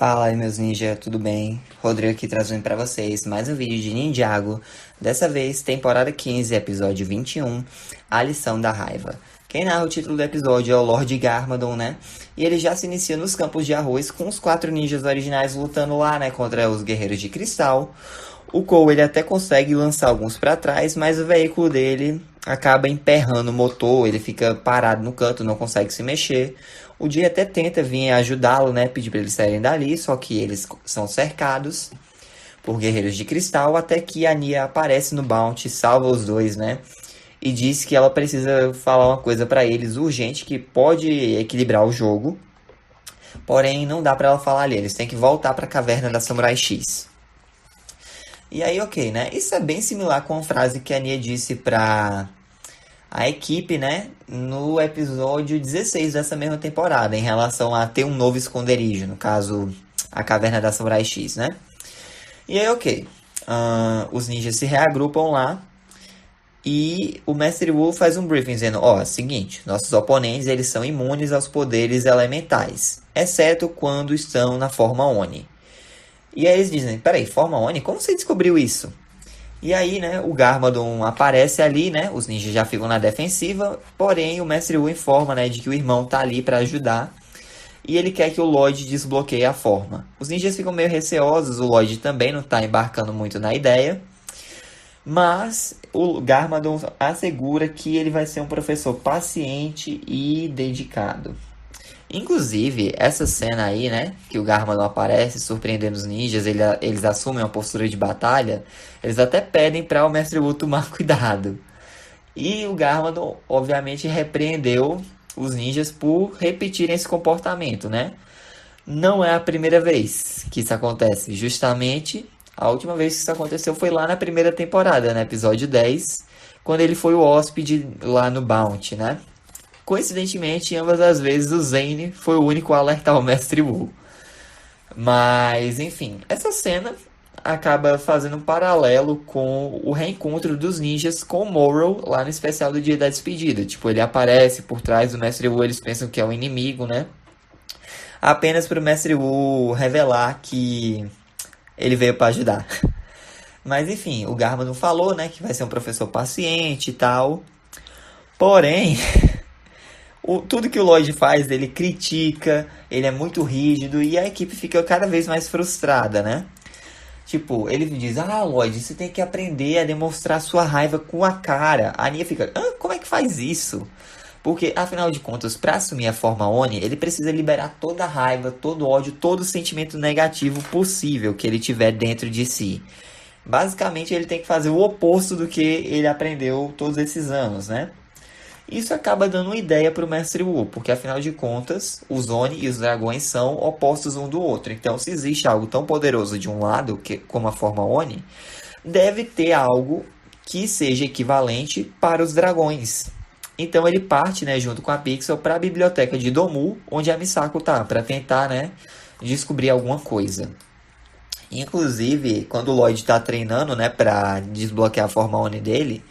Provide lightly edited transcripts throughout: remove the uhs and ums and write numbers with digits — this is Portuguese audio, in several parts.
Fala aí meus ninja, tudo bem? Rodrigo aqui trazendo pra vocês mais um vídeo de Ninjago. Dessa vez, temporada 15, episódio 21, A Lição da Raiva. Quem narra o título do episódio é o Lord Garmadon, né? E ele já se inicia nos campos de arroz com os 4 ninjas originais lutando lá, né? Contra os guerreiros de cristal. O Cole, ele até consegue lançar alguns pra trás, mas o veículo dele acaba emperrando o motor, ele fica parado no canto, não consegue se mexer. O Jay até tenta vir ajudá-lo, né? Pedir para eles saírem dali, só que eles são cercados por guerreiros de cristal, até que a Nia aparece no Bounty, salva os dois, né? E diz que ela precisa falar uma coisa para eles urgente que pode equilibrar o jogo. Porém, não dá para ela falar ali, eles têm que voltar para a caverna da Samurai X. E aí, ok, né? Isso é bem similar com a frase que a Nia disse para a equipe, né, no episódio 16 dessa mesma temporada, em relação a ter um novo esconderijo, no caso, a Caverna da Samurai X, né? E aí, ok, os ninjas se reagrupam lá e o Mestre Wu faz um briefing dizendo, ó, seguinte, nossos oponentes, eles são imunes aos poderes elementais, exceto quando estão na forma Oni. E aí eles dizem, peraí, forma Oni? Como você descobriu isso? E aí, né, o Garmadon aparece ali, né, os ninjas já ficam na defensiva, porém o Mestre Wu informa, né, de que o irmão tá ali para ajudar e ele quer que o Lloyd desbloqueie a forma. Os ninjas ficam meio receosos, o Lloyd também não tá embarcando muito na ideia, mas o Garmadon assegura que ele vai ser um professor paciente e dedicado. Inclusive, essa cena aí, né, que o Garmadon aparece surpreendendo os ninjas, eles assumem uma postura de batalha, eles até pedem para o Mestre Wu tomar cuidado. E o Garmadon, obviamente, repreendeu os ninjas por repetirem esse comportamento, né? Não é a primeira vez que isso acontece. Justamente, a última vez que isso aconteceu foi lá na primeira temporada, no episódio 10, quando ele foi o hóspede lá no Bounty, né? Coincidentemente, ambas as vezes o Zane foi o único a alertar o Mestre Wu. Mas, enfim, essa cena acaba fazendo um paralelo com o reencontro dos ninjas com o Morrow lá no especial do Dia da Despedida. Tipo, ele aparece por trás do Mestre Wu, eles pensam que é um inimigo, né? Apenas para o Mestre Wu revelar que ele veio para ajudar. Mas, enfim, o Garmadon falou, né, que vai ser um professor paciente e tal. Porém, tudo que o Lloyd faz, ele critica, ele é muito rígido e a equipe fica cada vez mais frustrada, né? Tipo, ele diz, Lloyd, você tem que aprender a demonstrar sua raiva com a cara. A Nia fica, como é que faz isso? Porque, afinal de contas, para assumir a forma Oni, ele precisa liberar toda a raiva, todo o ódio, todo o sentimento negativo possível que ele tiver dentro de si. Basicamente, ele tem que fazer o oposto do que ele aprendeu todos esses anos, né? Isso acaba dando uma ideia para o Mestre Wu, porque afinal de contas, os Oni e os dragões são opostos um do outro. Então, se existe algo tão poderoso de um lado, como a forma Oni, deve ter algo que seja equivalente para os dragões. Então ele parte, né, junto com a Pixel para a biblioteca de Domu, onde a Misako tá, para tentar, né, descobrir alguma coisa. Inclusive, quando o Lloyd está treinando, né, para desbloquear a forma Oni dele,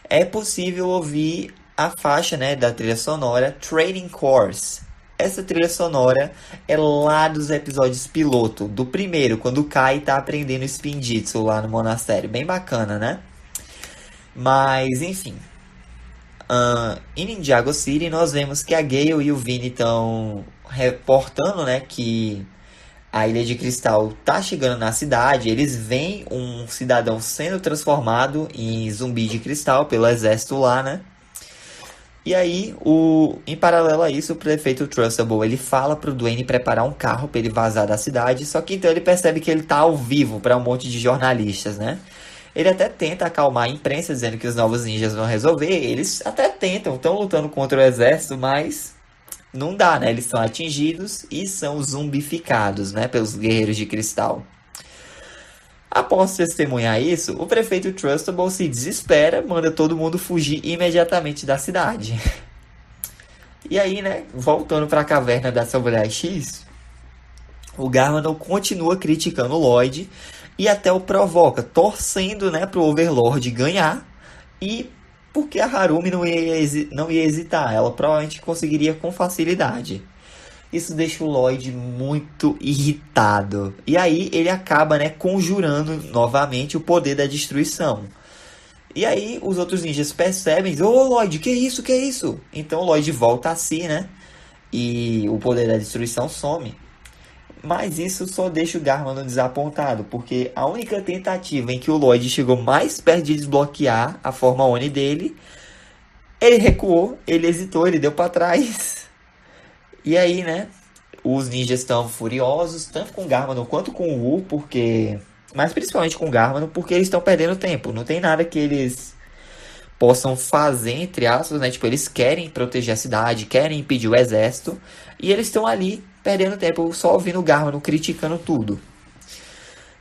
é possível ouvir a faixa, né, da trilha sonora Training Course. Essa trilha sonora é lá dos episódios piloto, do primeiro, quando o Kai tá aprendendo Spinjitzu lá no monastério. Bem bacana, né? Mas, enfim. Em Ninjago City, nós vemos que a Gale e o Vini estão reportando, né, que a Ilha de Cristal tá chegando na cidade. Eles veem um cidadão sendo transformado em zumbi de cristal pelo exército lá, né? E aí, em paralelo a isso, o prefeito Trustable, ele fala pro Dwayne preparar um carro para ele vazar da cidade, só que então ele percebe que ele tá ao vivo para um monte de jornalistas, né? Ele até tenta acalmar a imprensa, dizendo que os novos ninjas vão resolver. Eles até tentam, estão lutando contra o exército, mas não dá, né? Eles são atingidos e são zumbificados, né? Pelos guerreiros de cristal. Após testemunhar isso, o prefeito Trustable se desespera, manda todo mundo fugir imediatamente da cidade. E aí, né, voltando para a caverna da Samurai X, o Garmadon continua criticando o Lloyd e até o provoca, torcendo, né, para o Overlord ganhar, e porque a Harumi não ia hesitar, ela provavelmente conseguiria com facilidade. Isso deixa o Lloyd muito irritado. E aí ele acaba, né, conjurando novamente o poder da destruição. E aí os outros ninjas percebem, ô Lloyd, que isso, que isso? Então o Lloyd volta a si, né? E o poder da destruição some. Mas isso só deixa o Garmadon desapontado, porque a única tentativa em que o Lloyd chegou mais perto de desbloquear a forma Oni dele, ele recuou, ele hesitou, ele deu pra trás. E aí, né, os ninjas estão furiosos, tanto com o Garmadon quanto com o Wu, porque... Mas principalmente com o Garmadon, porque eles estão perdendo tempo. Não tem nada que eles possam fazer, entre aspas, né? Tipo, eles querem proteger a cidade, querem impedir o exército, e eles estão ali perdendo tempo só ouvindo o Garmadon criticando tudo.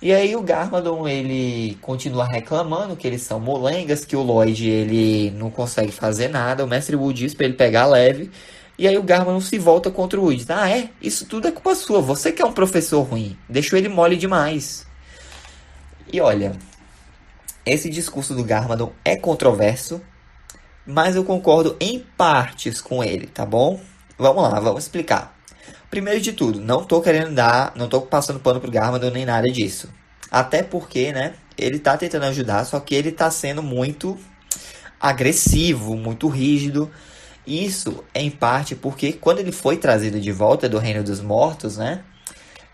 E aí o Garmadon, ele continua reclamando que eles são molengas, que o Lloyd, ele não consegue fazer nada. O Mestre Wu diz pra ele pegar leve. E aí o Garmadon se volta contra o Wu e diz, ah é? Isso tudo é culpa sua, você que é um professor ruim. Deixou ele mole demais. E olha, esse discurso do Garmadon é controverso, mas eu concordo em partes com ele, tá bom? Vamos lá, vamos explicar. Primeiro de tudo, não tô passando pano pro Garmadon nem nada disso. Até porque, né, ele tá tentando ajudar, só que ele tá sendo muito agressivo, muito rígido. Isso é em parte porque quando ele foi trazido de volta do Reino dos Mortos, né,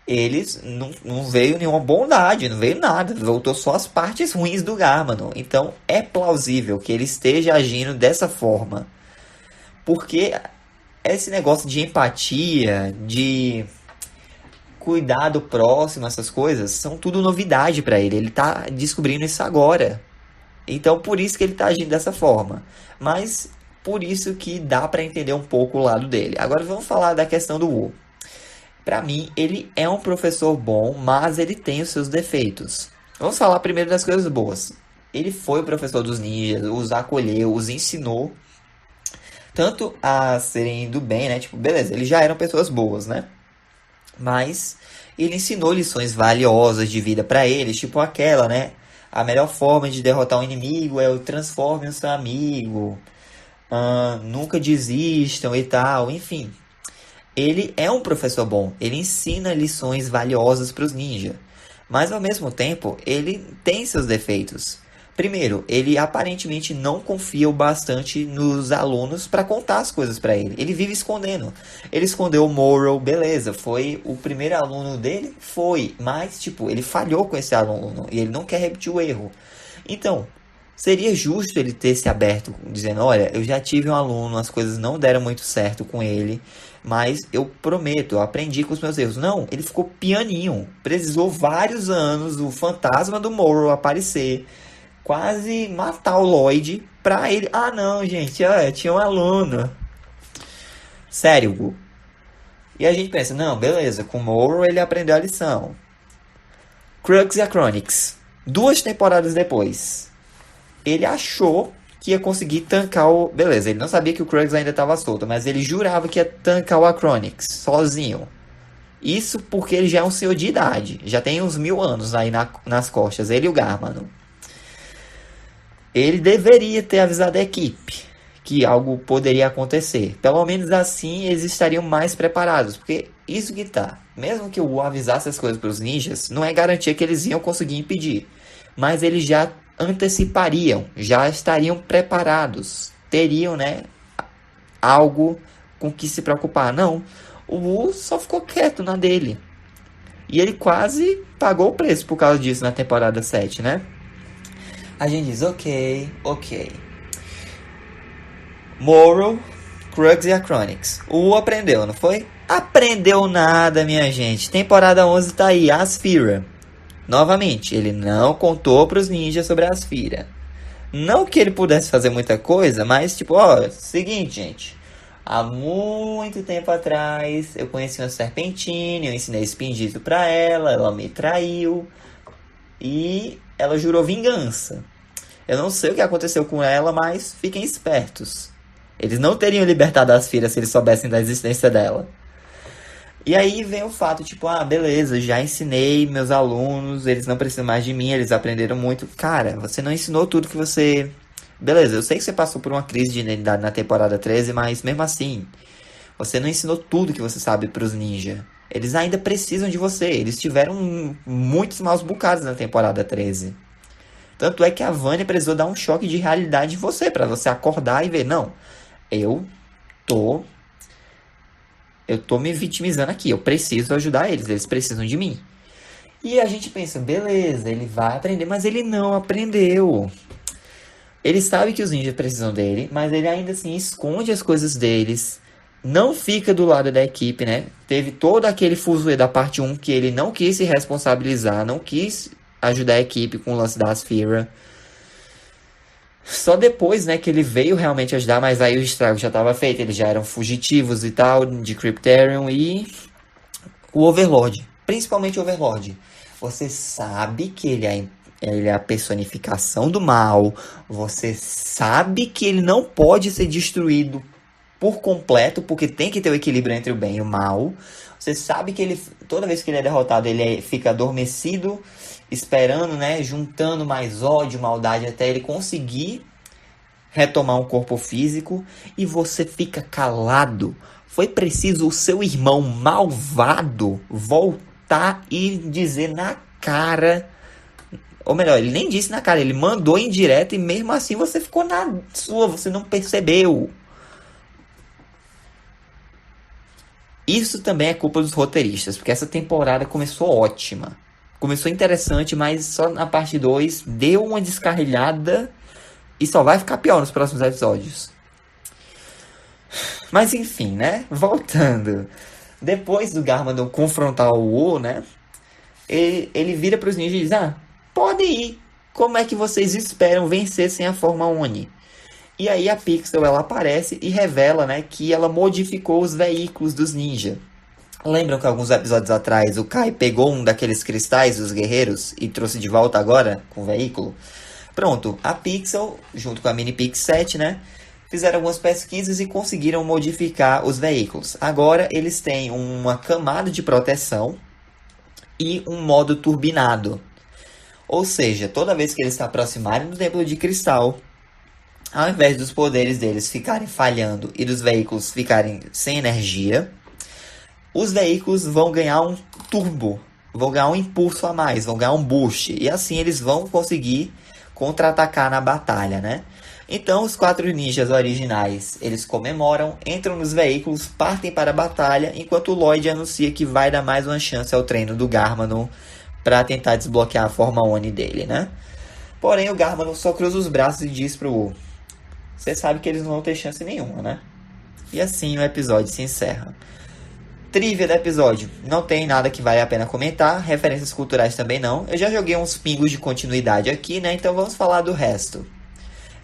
eles não veio nenhuma bondade, não veio nada, voltou só as partes ruins do Garmadon. Então é plausível que ele esteja agindo dessa forma. Porque esse negócio de empatia, de cuidar do próximo, essas coisas, são tudo novidade pra ele. Ele tá descobrindo isso agora. Então, por isso que ele tá agindo dessa forma. Mas, por isso que dá pra entender um pouco o lado dele. Agora, vamos falar da questão do Wu. Pra mim, ele é um professor bom, mas ele tem os seus defeitos. Vamos falar primeiro das coisas boas. Ele foi o professor dos ninjas, os acolheu, os ensinou tanto a serem do bem, né? Tipo, beleza, eles já eram pessoas boas, né? Mas ele ensinou lições valiosas de vida pra eles, tipo aquela, né? A melhor forma de derrotar um inimigo é o transforme o seu amigo. Nunca desistam e tal, enfim. Ele é um professor bom, ele ensina lições valiosas para os ninjas. Mas ao mesmo tempo, ele tem seus defeitos. Primeiro, ele aparentemente não confia o bastante nos alunos para contar as coisas para ele. Ele vive escondendo. Ele escondeu o Morrow, beleza, foi o primeiro aluno dele? Foi, mas tipo, ele falhou com esse aluno e ele não quer repetir o erro. Então, seria justo ele ter se aberto, dizendo, olha, eu já tive um aluno, as coisas não deram muito certo com ele, mas eu prometo, eu aprendi com os meus erros. Não, ele ficou pianinho. Precisou vários anos o fantasma do Morrow aparecer, quase matar o Lloyd pra ele. Ah, não, gente, tinha um aluno. Sério, Gu. E a gente pensa, não, beleza, com o Morrow ele aprendeu a lição. Crux e Acronix. 2 temporadas depois, ele achou que ia conseguir tancar o... Beleza, ele não sabia que o Crux ainda estava solto, mas ele jurava que ia tancar o Acronix sozinho. Isso porque ele já é um senhor de idade. Já tem uns 1000 anos aí nas costas, ele e o Garmadon. Ele deveria ter avisado a equipe que algo poderia acontecer. Pelo menos assim eles estariam mais preparados. Porque isso que tá. Mesmo que eu avisasse as coisas para os ninjas, não é garantia que eles iam conseguir impedir. Mas eles já antecipariam, já estariam preparados, teriam, né, algo com que se preocupar. Não, o Wu só ficou quieto na dele. E ele quase pagou o preço por causa disso na temporada 7, né? A gente diz, ok. Morrow, Crux e Acronix. O Wu aprendeu, não foi? Aprendeu nada, minha gente. Temporada 11 tá aí, Asphira. Novamente, ele não contou para os ninjas sobre a Asphira. Não que ele pudesse fazer muita coisa, mas tipo, seguinte, gente. Há muito tempo atrás, eu conheci uma serpentina, eu ensinei espindito pra ela me traiu. E ela jurou vingança. Eu não sei o que aconteceu com ela, mas fiquem espertos. Eles não teriam libertado a Asphira se eles soubessem da existência dela. E aí vem o fato, tipo, beleza, já ensinei meus alunos, eles não precisam mais de mim, eles aprenderam muito. Cara, você não ensinou tudo que você... Beleza, eu sei que você passou por uma crise de identidade na temporada 13, mas mesmo assim, Você não ensinou tudo que você sabe pros ninja. Eles ainda precisam de você. Eles tiveram muitos maus bocados na temporada 13. Tanto é que a Vanya precisou dar um choque de realidade em você, pra você acordar e ver, não, eu tô me vitimizando aqui, eu preciso ajudar eles precisam de mim. E a gente pensa, beleza, ele vai aprender, mas ele não aprendeu. Ele sabe que os ninjas precisam dele, mas ele ainda assim esconde as coisas deles. Não fica do lado da equipe, né? Teve todo aquele fuzuê da parte 1 que ele não quis se responsabilizar, não quis ajudar a equipe com o lance da Asfira. Só depois, né, que ele veio realmente ajudar, mas aí o estrago já estava feito. Eles já eram fugitivos e tal, de Kryptarion e o Overlord. Principalmente o Overlord. Você sabe que ele é a personificação do mal. Você sabe que ele não pode ser destruído por completo, porque tem que ter o equilíbrio entre o bem e o mal. Você sabe que ele, toda vez que ele é derrotado, fica adormecido, esperando, né, juntando mais ódio, maldade, até ele conseguir retomar um corpo físico. E você fica calado. Foi preciso o seu irmão malvado voltar e dizer na cara... Ou melhor, ele nem disse na cara, ele mandou em direto e mesmo assim você ficou na sua, você não percebeu. Isso também é culpa dos roteiristas, porque essa temporada começou ótima. Começou interessante, mas só na parte 2 deu uma descarrilhada e só vai ficar pior nos próximos episódios. Mas enfim, né? Voltando. Depois do Garmadon confrontar o Wu, né? Ele vira para os ninjas e diz, pode ir. Como é que vocês esperam vencer sem a forma Oni? E aí a Pixel, ela aparece e revela, né, que ela modificou os veículos dos ninja. Lembram que alguns episódios atrás o Kai pegou um daqueles cristais dos guerreiros e trouxe de volta agora com o veículo? Pronto, a Pixel, junto com a Mini Pix 7, né, fizeram algumas pesquisas e conseguiram modificar os veículos. Agora eles têm uma camada de proteção e um modo turbinado. Ou seja, toda vez que eles se aproximarem do Templo de Cristal, ao invés dos poderes deles ficarem falhando e dos veículos ficarem sem energia, os veículos vão ganhar um turbo, vão ganhar um impulso a mais, vão ganhar um boost. E assim eles vão conseguir contra-atacar na batalha, né? Então os 4 ninjas originais, eles comemoram, entram nos veículos, partem para a batalha, enquanto o Lloyd anuncia que vai dar mais uma chance ao treino do Garmadon para tentar desbloquear a forma Oni dele, né? Porém o Garmadon só cruza os braços e diz pro Wu, você sabe que eles não vão ter chance nenhuma, né? E assim o episódio se encerra. Trivia do episódio. Não tem nada que vale a pena comentar. Referências culturais também não. Eu já joguei uns pingos de continuidade aqui, né? Então vamos falar do resto.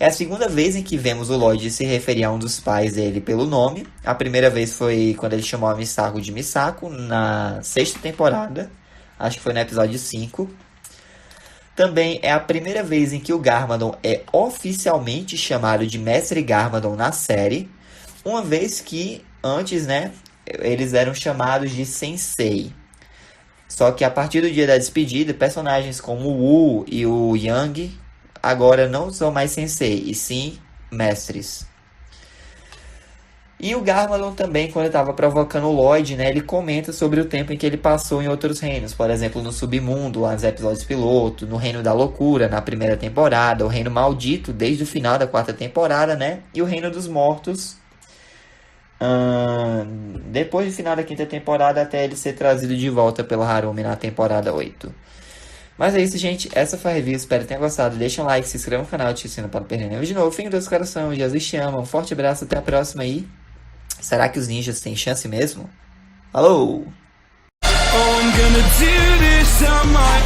É a segunda vez em que vemos o Lloyd se referir a um dos pais dele pelo nome. A primeira vez foi quando ele chamou a Misako de Misako, na 6ª temporada. Acho que foi no episódio 5. Também é a primeira vez em que o Garmadon é oficialmente chamado de Mestre Garmadon na série. Uma vez que antes, né, eles eram chamados de Sensei. Só que a partir do dia da despedida, personagens como o Wu e o Yang agora não são mais Sensei, e sim mestres. E o Garmadon também, quando ele estava provocando o Lloyd, né, ele comenta sobre o tempo em que ele passou em outros reinos. Por exemplo, no Submundo, lá nos episódios piloto, no Reino da Loucura, na primeira temporada, o Reino Maldito, desde o final da 4ª temporada, né, e o Reino dos Mortos, depois do final da 5ª temporada, até ele ser trazido de volta pelo Harumi na temporada 8. Mas é isso, gente. Essa foi a review. Espero que tenham gostado. Deixa um like, se inscreva no canal, ative o sino para não perder nenhum de novo. Fiquem com coração. Jesus te ama. Um forte abraço. Até a próxima aí. Será que os ninjas têm chance mesmo? Falou! I'm gonna do this on my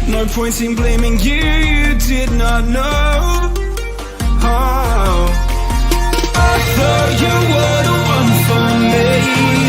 own. No point in blaming you, you did not know. Oh, I thought you were the one for me.